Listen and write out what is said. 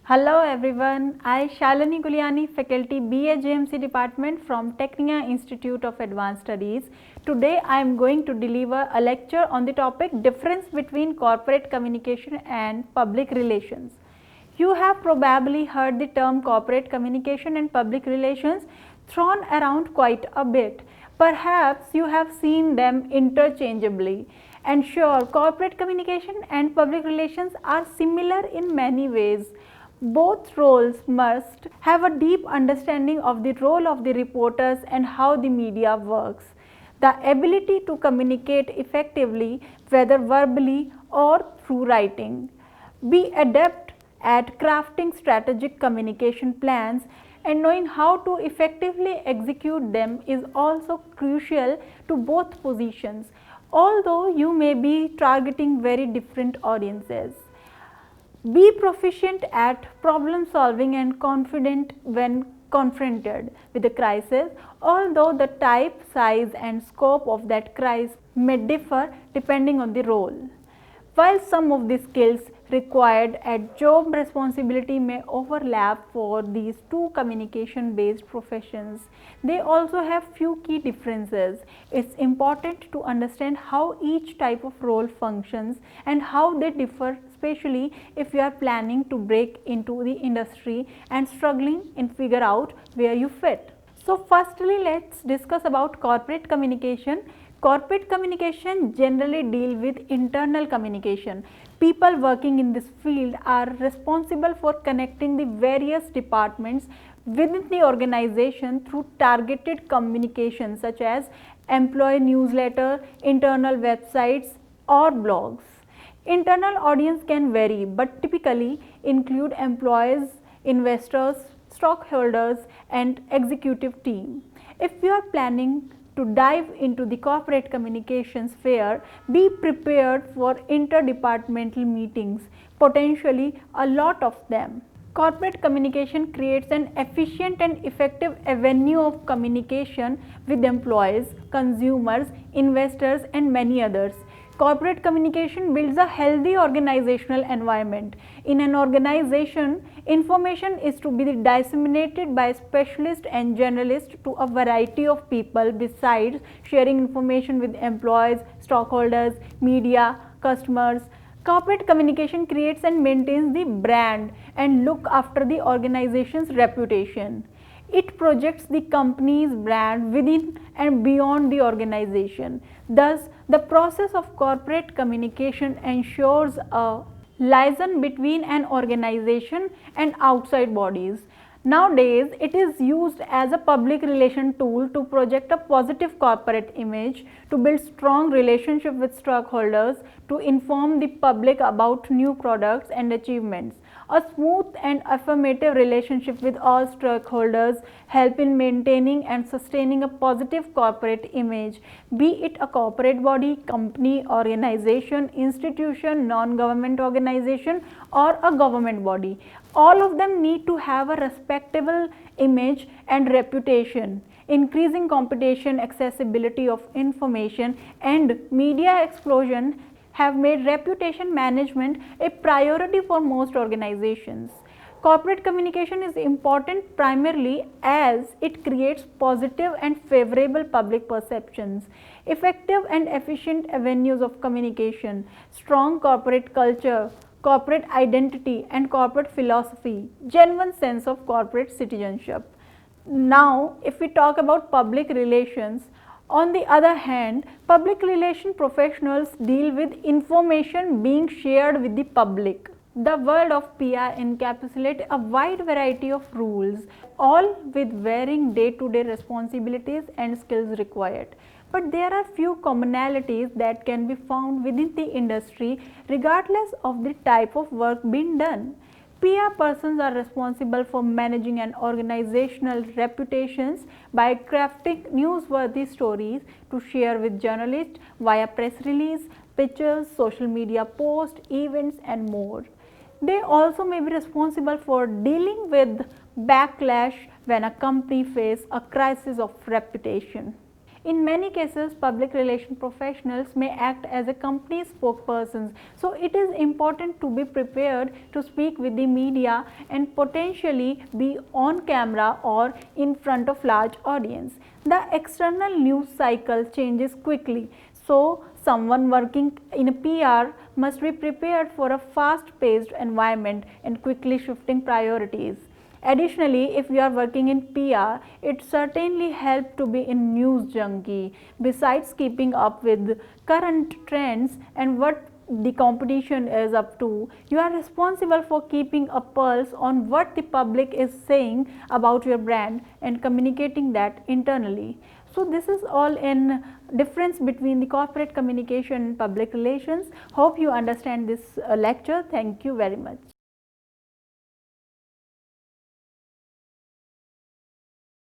Hello everyone, I Shalini Guliani, faculty BA JMC department from Technia Institute of Advanced Studies. Today I am going to deliver a lecture on the topic difference between corporate communication and public relations. You have probably heard the term corporate communication and public relations thrown around quite a bit. Perhaps you have seen them interchangeably. And sure, corporate communication and public relations are similar in many ways. Both roles must have a deep understanding of the role of the reporters and how the media works. The ability to communicate effectively, whether verbally or through writing. Be adept at crafting strategic communication plans, and knowing how to effectively execute them is also crucial to both positions, although you may be targeting very different audiences. Be proficient at problem solving and confident when confronted with a crisis, although the type, size and scope of that crisis may differ depending on the role. While some of the skills required at job responsibility may overlap for these two communication based professions, they also have few key differences. It's important to understand how each type of role functions and how they differ, especially if you are planning to break into the industry and struggling in figure out where you fit. So firstly, let's discuss about corporate communication. Corporate communication generally deal with internal communication. People working in this field are responsible for connecting the various departments within the organization through targeted communication such as employee newsletter, internal websites or blogs. Internal audience can vary but typically include employees, investors, stockholders and executive team. If you are planning to dive into the corporate communications sphere, be prepared for interdepartmental meetings, potentially a lot of them. Corporate communication creates an efficient and effective avenue of communication with employees, consumers, investors and many others. Corporate communication builds a healthy organizational environment. In an organization, information is to be disseminated by specialists and generalists to a variety of people besides sharing information with employees, stockholders, media, customers. Corporate communication creates and maintains the brand and look after the organization's reputation. It projects the company's brand within and beyond the organization. Thus, the process of corporate communication ensures a liaison between an organization and outside bodies. Nowadays, it is used as a public relation tool to project a positive corporate image, to build strong relationship with stockholders, to inform the public about new products and achievements. A smooth and affirmative relationship with all stakeholders help in maintaining and sustaining a positive corporate image, be it a corporate body, company, organization, institution, non-government organization or a government body. All of them need to have a respectable image and reputation. Increasing competition, accessibility of information and media explosion have made reputation management a priority for most organizations. Corporate communication is important primarily as it creates positive and favorable public perceptions, effective and efficient avenues of communication, strong corporate culture, corporate identity and corporate philosophy, genuine sense of corporate citizenship. Now, if we talk about public relations, on the other hand, public relation professionals deal with information being shared with the public. The world of PR encapsulates a wide variety of rules, all with varying day-to-day responsibilities and skills required. But there are few commonalities that can be found within the industry regardless of the type of work being done. PR persons are responsible for managing an organizational reputations by crafting newsworthy stories to share with journalists via press release, pictures, social media posts, events and more. They also may be responsible for dealing with backlash when a company faces a crisis of reputation. In many cases, public relation professionals may act as a company spokespersons. So it is important to be prepared to speak with the media and potentially be on camera or in front of large audience. The external news cycle changes quickly. So someone working in a PR must be prepared for a fast paced environment and quickly shifting priorities. Additionally, if you are working in PR, it certainly helps to be in news junkie. Besides keeping up with current trends and what the competition is up to, you are responsible for keeping a pulse on what the public is saying about your brand and communicating that internally. So this is all in difference between the corporate communication and public relations. Hope you understand this lecture. Thank you very much.